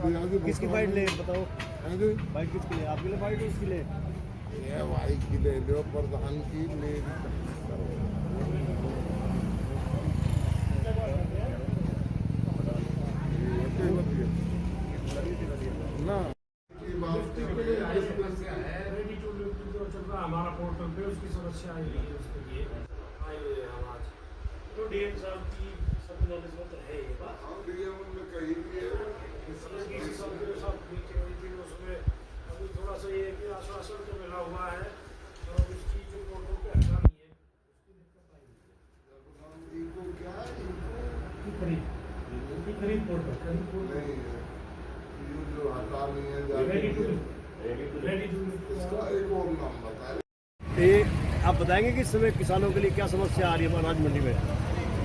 किसकी फाइट ले बताओ? बाइक किसकी ले? आपके लिए फाइट है उसके लिए? ये बाइक की ले लो, प्रधान की ले ना हमारा पोर्टल पे उसकी समस्या आई हुई है, उसके लिए आई हुई है आवाज। तो डीएम साहब की सब नॉलेज में तो है ये बात। उसमें अभी थोड़ा सा ये कि आश्वासन तो मिला हुआ है और उसकी जो पोर्टल पे हटा नहीं है, उसकी दिक्कत आई हुई है। खरीद पोर्टल जो हटा नहीं है इसका एक और नाम बताए। ये आप बताएंगे कि इस समय किसानों के लिए क्या समस्या आ रही है अनाज मंडी में?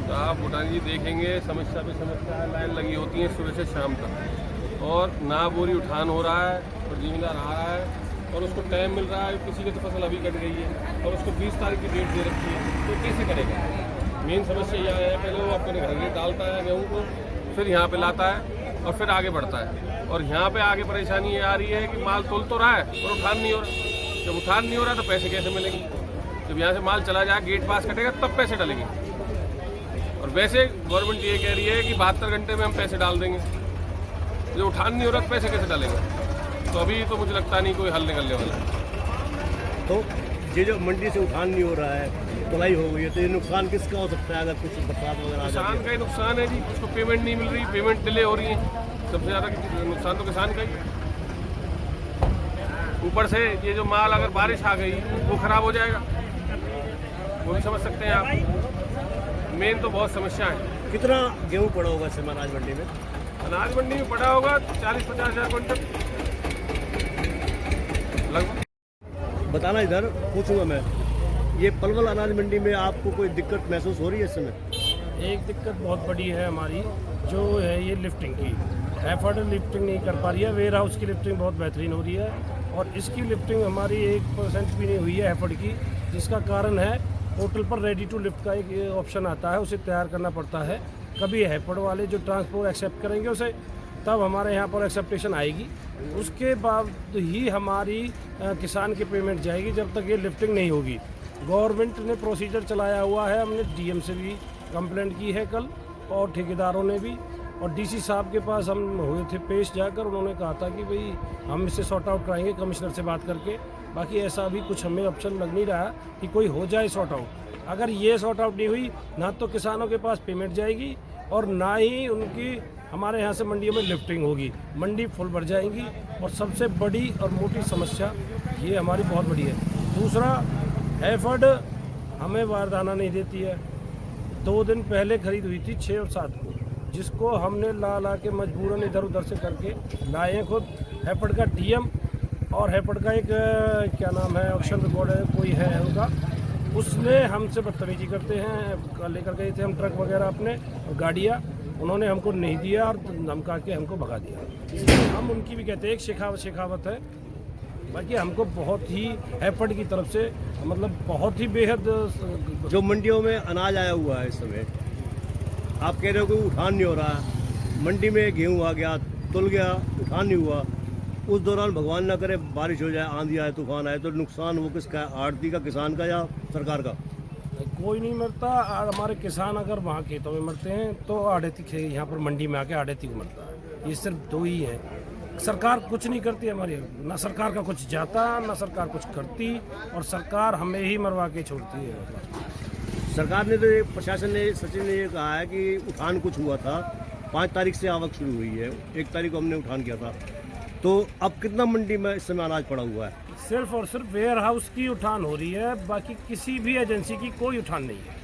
तो आप भूटान जी देखेंगे, समस्या पे समस्या है, लाइन लगी होती है सुबह से शाम तक, और ना बोरी उठान हो रहा है और जिम्मेदार आ रहा है और उसको टाइम मिल रहा है। किसी की तो फसल अभी कट गई है और उसको 20 तारीख की डेट दे रखी है, तो कैसे करेगा? मेन समस्या यह है, पहले वो अपने घर में डालता है गेहूँ को, फिर यहाँ पे लाता है और फिर आगे बढ़ता है। और यहाँ पे आगे परेशानी ये आ रही है कि माल तोल तो रहा है और उठान नहीं हो रहा। जब उठान नहीं हो रहा तो पैसे कैसे मिलेंगे? जब यहाँ से माल चला जाए, गेट पास कटेगा, तब पैसे डालेंगे। और वैसे गवर्नमेंट ये कह रही है कि 72 घंटे में हम पैसे डाल देंगे। जो उठान नहीं हो रहा तो पैसे कैसे डालेंगे? तो अभी तो मुझे लगता नहीं कोई हल निकलने वाला है। तो ये जो मंडी से उठान नहीं हो रहा है, तुलाई हो गई है, तो ये नुकसान किसका हो सकता है अगर कुछ बरसात वगैरह आ जाती किसान का ही नुकसान है जी, उसको पेमेंट नहीं मिल रही, पेमेंट डिले हो रही है। सबसे ज़्यादा नुकसान तो किसान का ही है। ऊपर से ये जो माल अगर बारिश आ गई वो खराब हो जाएगा, वो भी समझ सकते हैं आप। मेन तो बहुत समस्या है। कितना गेहूँ पड़ा होगा इस समय अनाज मंडी में? अनाज मंडी में पड़ा होगा 40-50 हज़ार क्विंटल लगभग। बताना इधर पूछूंगा मैं, ये पलवल अनाज मंडी में आपको कोई दिक्कत महसूस हो रही है इस समय? एक दिक्कत बहुत बड़ी है हमारी, जो है ये लिफ्टिंग की। एफर्ट लिफ्टिंग नहीं कर पा रही है, वेयर हाउस की लिफ्टिंग बहुत बेहतरीन हो रही है और इसकी लिफ्टिंग हमारी 1% भी नहीं हुई है एफर्ट की, जिसका कारण है पोर्टल पर रेडी टू लिफ्ट का एक ऑप्शन आता है, उसे तैयार करना पड़ता है। कभी हैफर्ड वाले जो ट्रांसपोर्ट एक्सेप्ट करेंगे उसे, तब हमारे यहाँ पर एक्सेप्टेशन आएगी, उसके बाद ही हमारी किसान की पेमेंट जाएगी। जब तक ये लिफ्टिंग नहीं होगी, गवर्नमेंट ने प्रोसीजर चलाया हुआ है। हमने डीएम से भी कंप्लेंट की है कल और ठेकेदारों ने भी, और डीसी साहब के पास हम हुए थे पेश जाकर। उन्होंने कहा था कि भाई हम इसे सॉर्ट आउट कराएंगे कमिश्नर से बात करके। बाकी ऐसा अभी कुछ हमें ऑप्शन लग नहीं रहा कि कोई हो जाए सॉर्ट आउट। अगर ये सॉर्ट आउट नहीं हुई, ना तो किसानों के पास पेमेंट जाएगी और ना ही उनकी हमारे यहाँ से मंडियों में लिफ्टिंग होगी। मंडी फुल भर जाएंगी और सबसे बड़ी और मोटी समस्या ये हमारी बहुत बड़ी है। दूसरा, हैफर्ड हमें बारदाना नहीं देती है। 2 दिन पहले खरीद हुई थी 6 और 7 को, जिसको हमने ला के मजबूरन इधर उधर से करके लाए हैं खुद। हैफर्ड का डीएम और हैफर्ड का एक क्या नाम है, ऑक्शन रिकॉर्ड है कोई है उनका, उसने हमसे बदतमीजी करते हैं। लेकर गए थे हम ट्रक वगैरह अपने गाड़ियाँ, उन्होंने हमको नहीं दिया और धमका के हमको भगा दिया। हम उनकी भी कहते हैं एक शेखावत है। बाकी हमको बहुत ही हैफर्ड की तरफ से मतलब बहुत ही बेहद जो मंडियों में अनाज आया हुआ है इस समय, आप कह रहे हो कि उठान नहीं हो रहा है, मंडी में गेहूँ आ गया, तुल गया, उठान नहीं हुआ, उस दौरान भगवान ना करे बारिश हो जाए, आंधी आए, तूफान आए, तो नुकसान वो किसका है? आड़ती का, किसान का या सरकार का? कोई नहीं मरता। और हमारे किसान अगर वहाँ खेतों में मरते हैं तो आड़ती यहाँ पर मंडी में आके आड़ती को मरता है। ये सिर्फ 2 ही है। सरकार कुछ नहीं करती हमारी, ना सरकार का कुछ जाता, ना सरकार कुछ करती, और सरकार हमें ही मरवा के छोड़ती है। सरकार ने तो प्रशासन ने, सचिव ने ये कहा है कि उठान कुछ हुआ था, 5 तारीख से आवक शुरू हुई है, 1 तारीख को हमने उठान किया था। तो अब कितना मंडी में इस समय अनाज पड़ा हुआ है? सिर्फ और सिर्फ वेयर हाउस की उठान हो रही है, बाकी किसी भी एजेंसी की कोई उठान नहीं है।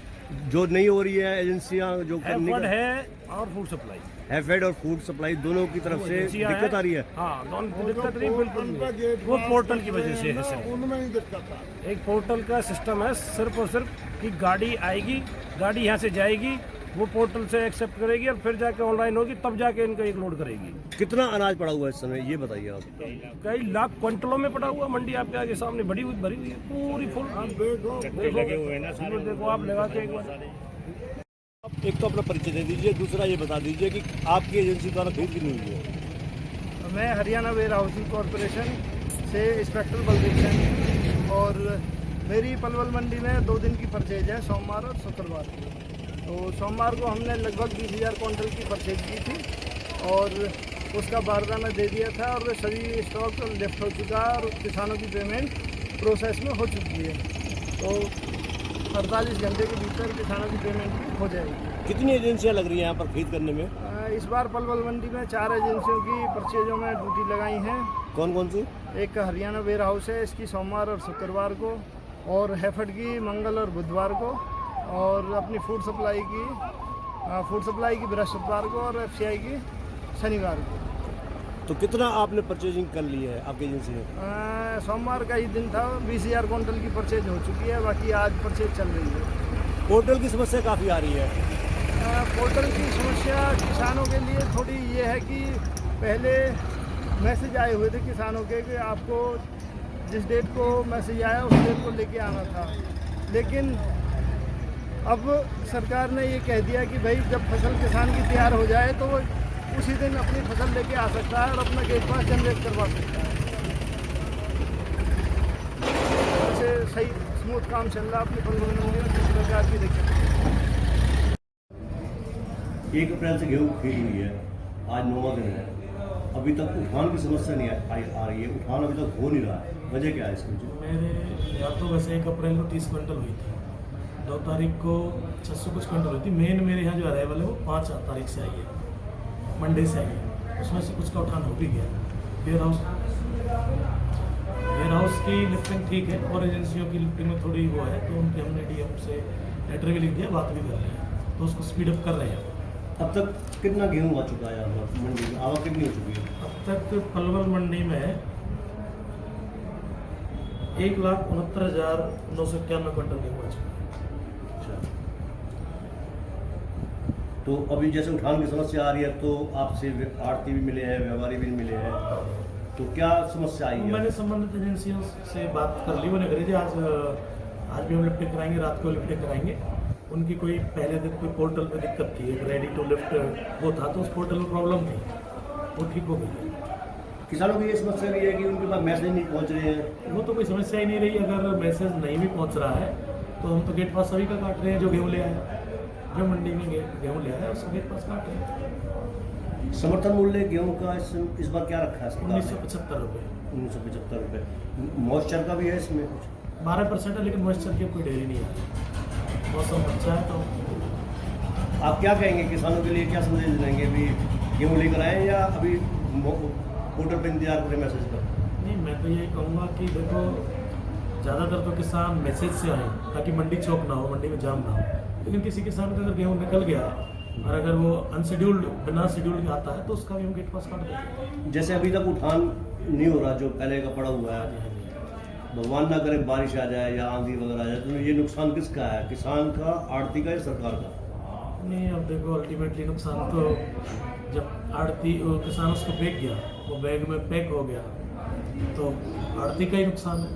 जो नहीं हो रही है एजेंसियां जो हैफर्ड है और फूड सप्लाई, हैफेड और फूड सप्लाई दोनों की तरफ से दिक्कत आ रही है। हाँ, दोनों की दिक्कत नहीं, बिल्कुल नहीं। वो पोर्टल की वजह से है सिर्फ। उनमें ही दिक्कत है। एक पोर्टल का सिस्टम है सिर्फ और सिर्फ कि गाड़ी आएगी, गाड़ी यहाँ से जाएगी, वो पोर्टल से एक्सेप्ट करेगी और फिर जाके ऑनलाइन होगी, तब जाके इनका एक लोड करेगी। कितना अनाज पड़ा हुआ है इस समय, ये बताइए आप? कई लाख क्विंटलों में पड़ा हुआ, मंडी आपके आगे सामने भरी हुई है पूरी फुल। देखो आप लगा के एक बार। एक तो अपना परिचय दे दीजिए, दूसरा ये बता दीजिए कि आपकी एजेंसी द्वारा खरीद कितनी हुई है? मैं हरियाणा वेयर हाउसिंग कॉरपोरेशन से इंस्पेक्टर बलदेव सैनी और मेरी पलवल मंडी में 2 दिन की परचेज है, सोमवार और शुक्रवार को। तो सोमवार को हमने लगभग 20,000 क्विंटल की परचेज की थी और उसका बारदाना दे दिया था और सभी स्टॉक लिफ्ट हो चुका है और किसानों की पेमेंट प्रोसेस में हो चुकी है। तो 48 घंटे के भीतर किसानों की पेमेंट भी हो जाएगी। कितनी एजेंसियां लग रही हैं यहाँ पर खरीद करने में? इस बार पलवल मंडी में 4 एजेंसियों की परचेजों में ड्यूटी लगाई हैं। कौन कौन सी? एक हरियाणा वेयर हाउस है, इसकी सोमवार और शुक्रवार को, और हैफर्ड की मंगल और बुधवार को, और अपनी फूड सप्लाई की बृहस्पतिवार को, और FCI की शनिवार को। तो कितना आपने परचेजिंग कर ली है आपकी एजेंसी ने? सोमवार का ही दिन था, 20,000 क्विंटल की परचेज हो चुकी है, बाकी आज परचेज चल रही है। पोर्टल की समस्या काफ़ी आ रही है। पोर्टल की समस्या किसानों के लिए थोड़ी ये है कि पहले मैसेज आए हुए थे किसानों के कि आपको जिस डेट को मैसेज आया उस डेट को लेके आना था, लेकिन अब सरकार ने ये कह दिया कि भाई जब फसल किसान की तैयार हो जाए तो वो उसी दिन अपनी फसल लेके आ सकता है और अपना गेट पास जनरेट करवा सकता है। वैसे सही स्मूथ काम चल रहा है अपनी पलवल मंडी में, किसी प्रकार की दिक्कत नहीं। 1 अप्रैल से गेहूँ खरीदी हुई है, आज 9वां दिन है, अभी तक उठान की समस्या नहीं आ रही है। उठान अभी तक हो नहीं रहा है, वजह क्या है इसकी? मेरे या तो वैसे 1 अप्रैल को 30 क्विंटल हुई थी, 2 तारीख को 600 कुछ क्विंटल हुई थी। मेन मेरे यहाँ जो अराइवल है वो 5 तारीख से आई है, मंडे से आई है। उसमें से कुछ का उठान हो भी गया। वेयर हाउस की लिफ्टिंग ठीक है और एजेंसियों की लिफ्टिंग में थोड़ी वो है, तो उनके हमने DM से लेटर भी लिख दिया, बात भी कर रही है, तो उसको स्पीड अप कर रहे हैं। अब तक कितना गेहूँ आ चुका है यहाँ पर मंडी में? आवक कितनी हो चुकी है अब तक पलवल मंडी में 1,69,991 क्विंटल गेहूँ आ चुका है। अच्छा, तो अभी जैसे उठान की समस्या आ रही है तो आपसे आड़ती भी मिले हैं, व्यापारी भी मिले हैं, तो क्या समस्या आई है? मैंने संबंधित एजेंसियों से बात कर ली, उन्हें करी थी आज भी हम लिफ्टिंग कराएंगे, रात को लिफ्टिंग कराएंगे। उनकी कोई पहले दिन कोई पोर्टल पे दिक्कत थी, एक रेडी टू लिफ्ट वो था, तो उस पोर्टल में प्रॉब्लम थी, वो ठीक हो गई है। किसानों की ये समस्या भी है कि उनके पास मैसेज नहीं पहुंच रहे हैं। वो तो कोई समस्या ही नहीं रही। अगर मैसेज नहीं भी पहुंच रहा है तो हम तो गेट पास सभी का काट रहे हैं, जो गेहूँ ले आए, जो मंडी में गेहूँ ले आया उसका गेट पास काट रहे हैं। समर्थन मूल्य गेहूँ का इस बार क्या रखा है? 1975 रुपये। 1975 रुपये। मॉइस्चर का भी है इसमें कुछ? 12% है, लेकिन मॉइस्चर की कोई डेयरी नहीं है। मौसम अच्छा है तो आप क्या कहेंगे किसानों के लिए, क्या संदेश देंगे? भी गेहूँ लेकर आए या अभी पोर्टल पर इंतजार करें मैसेज का? नहीं, मैं तो यही कहूँगा कि देखो, ज़्यादातर तो किसान मैसेज से आए ताकि मंडी चौक ना हो, मंडी में जाम ना हो। लेकिन किसी किसान का अगर गेहूँ निकल गया और अगर वो अनशेड्यूल्ड बिना शेड्यूल के आता है तो उसका भी हम गेट पास काट देते हैं। जैसे अभी तक उठान नहीं हो रहा जो पहले का पड़ा हुआ है, भगवान ना करे बारिश आ जाए या आंधी वगैरह आ जाए, तो ये नुकसान किसका है? किसान का, आड़ती का या सरकार का? नहीं, अब देखो अल्टीमेटली नुकसान तो जब आड़ती किसान उसको फेंक गया, वो बैग में पैक हो गया, तो आड़ती का ही नुकसान है।